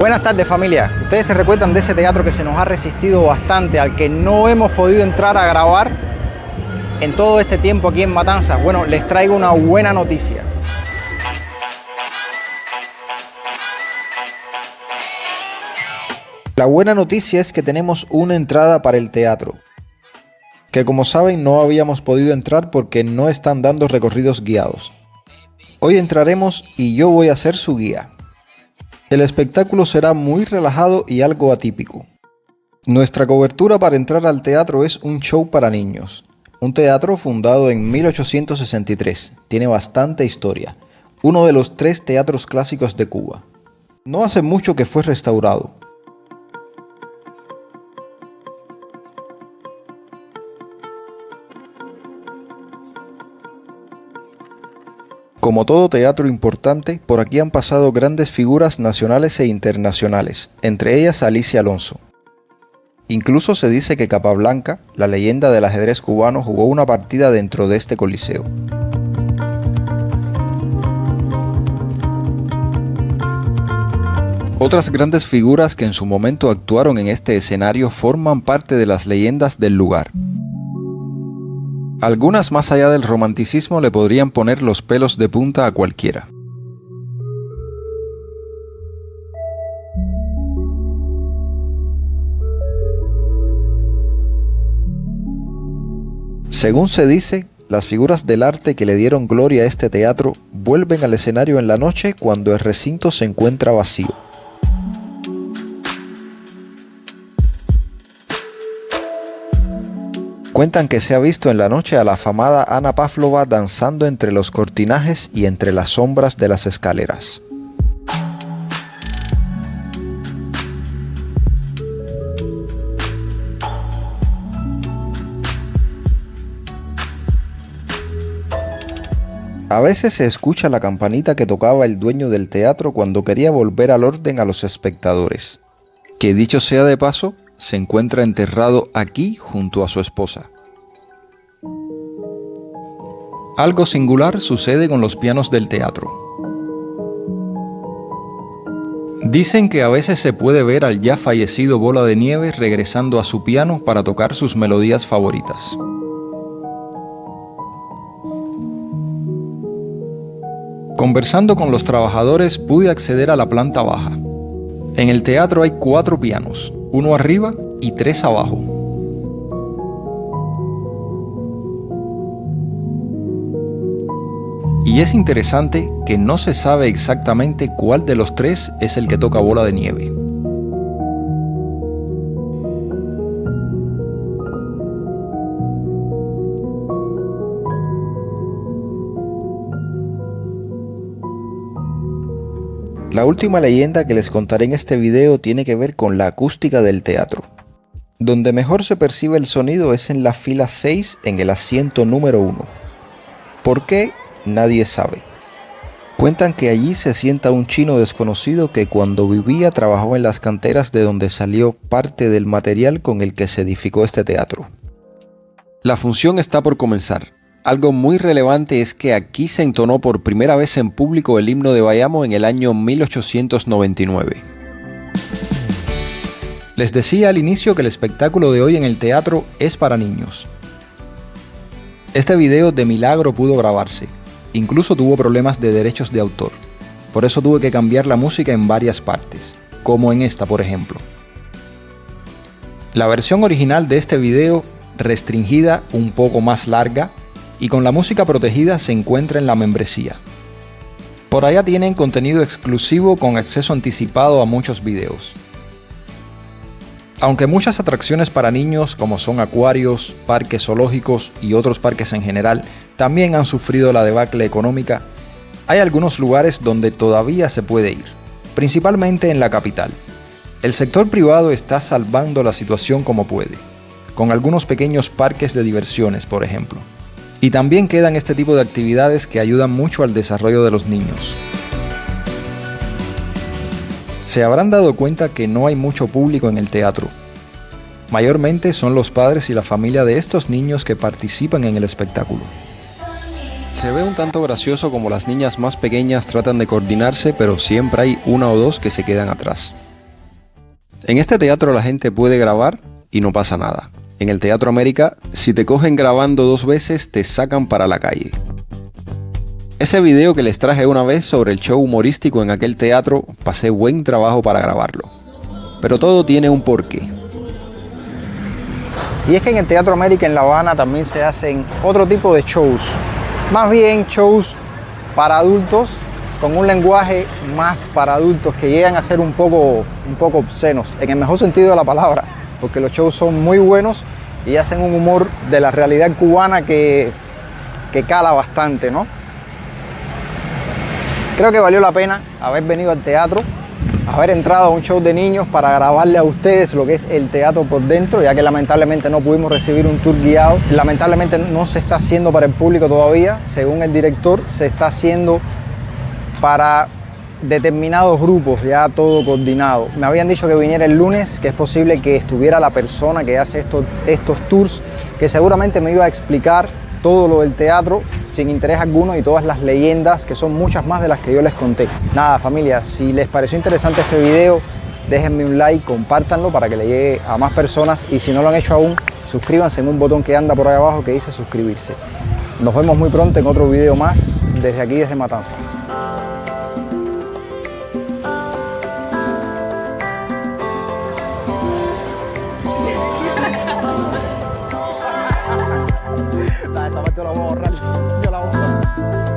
Buenas tardes, familia. Ustedes se recuerdan de ese teatro que se nos ha resistido bastante, al que no hemos podido entrar a grabar en todo este tiempo aquí en Matanzas. Bueno, les traigo una buena noticia. La buena noticia es que tenemos una entrada para el teatro, que como saben no habíamos podido entrar porque no están dando recorridos guiados. Hoy entraremos y yo voy a ser su guía. El espectáculo será muy relajado y algo atípico. Nuestra cobertura para entrar al teatro es un show para niños. Un teatro fundado en 1863. Tiene bastante historia. Uno de los 3 teatros clásicos de Cuba. No hace mucho que fue restaurado. Como todo teatro importante, por aquí han pasado grandes figuras nacionales e internacionales, entre ellas Alicia Alonso. Incluso se dice que Capablanca, la leyenda del ajedrez cubano, jugó una partida dentro de este coliseo. Otras grandes figuras que en su momento actuaron en este escenario forman parte de las leyendas del lugar. Algunas más allá del romanticismo le podrían poner los pelos de punta a cualquiera. Según se dice, las figuras del arte que le dieron gloria a este teatro vuelven al escenario en la noche cuando el recinto se encuentra vacío. Cuentan que se ha visto en la noche a la afamada Ana Pavlova danzando entre los cortinajes y entre las sombras de las escaleras. A veces se escucha la campanita que tocaba el dueño del teatro cuando quería volver al orden a los espectadores, que dicho sea de paso, se encuentra enterrado aquí junto a su esposa. Algo singular sucede con los pianos del teatro. Dicen que a veces se puede ver al ya fallecido Bola de Nieve regresando a su piano para tocar sus melodías favoritas. Conversando con los trabajadores pude acceder a la planta baja. En el teatro hay 4 pianos, 1 arriba y 3 abajo. Y es interesante que no se sabe exactamente cuál de los 3 es el que toca Bola de Nieve. La última leyenda que les contaré en este video tiene que ver con la acústica del teatro. Donde mejor se percibe el sonido es en la fila 6 en el asiento número 1. ¿Por qué? Nadie sabe. Cuentan que allí se sienta un chino desconocido que cuando vivía trabajó en las canteras de donde salió parte del material con el que se edificó este teatro. La función está por comenzar. Algo muy relevante es que aquí se entonó por primera vez en público el himno de Bayamo en el año 1899. Les decía al inicio que el espectáculo de hoy en el teatro es para niños. Este video de milagro pudo grabarse, incluso tuvo problemas de derechos de autor, por eso tuve que cambiar la música en varias partes, como en esta por ejemplo. La versión original de este video, restringida, un poco más larga, y con la música protegida se encuentra en la membresía. Por allá tienen contenido exclusivo con acceso anticipado a muchos videos. Aunque muchas atracciones para niños como son acuarios, parques zoológicos y otros parques en general también han sufrido la debacle económica, hay algunos lugares donde todavía se puede ir, principalmente en la capital. El sector privado está salvando la situación como puede, con algunos pequeños parques de diversiones, por ejemplo. Y también quedan este tipo de actividades que ayudan mucho al desarrollo de los niños. Se habrán dado cuenta que no hay mucho público en el teatro. Mayormente son los padres y la familia de estos niños que participan en el espectáculo. Se ve un tanto gracioso como las niñas más pequeñas tratan de coordinarse, pero siempre hay una o dos que se quedan atrás. En este teatro la gente puede grabar y no pasa nada. En el Teatro América, si te cogen grabando 2 veces, te sacan para la calle. Ese video que les traje una vez sobre el show humorístico en aquel teatro, pasé buen trabajo para grabarlo. Pero todo tiene un porqué. Y es que en el Teatro América en La Habana también se hacen otro tipo de shows. Más bien shows para adultos, con un lenguaje más para adultos que llegan a ser un poco obscenos, en el mejor sentido de la palabra, porque los shows son muy buenos y hacen un humor de la realidad cubana que cala bastante, ¿no? Creo que valió la pena haber venido al teatro, haber entrado a un show de niños para grabarle a ustedes lo que es el teatro por dentro, ya que lamentablemente no pudimos recibir un tour guiado. Lamentablemente no se está haciendo para el público todavía, según el director, se está haciendo para determinados grupos, ya todo coordinado. Me habían dicho que viniera el lunes, que es posible que estuviera la persona que hace estos tours, que seguramente me iba a explicar todo lo del teatro sin interés alguno y todas las leyendas, que son muchas más de las que yo les conté. Nada, familia, si les pareció interesante este video, déjenme un like, compártanlo para que le llegue a más personas y si no lo han hecho aún, suscríbanse en un botón que anda por ahí abajo que dice suscribirse. Nos vemos muy pronto en otro video más, desde aquí, desde Matanzas. Esa parte yo la voy a borrar.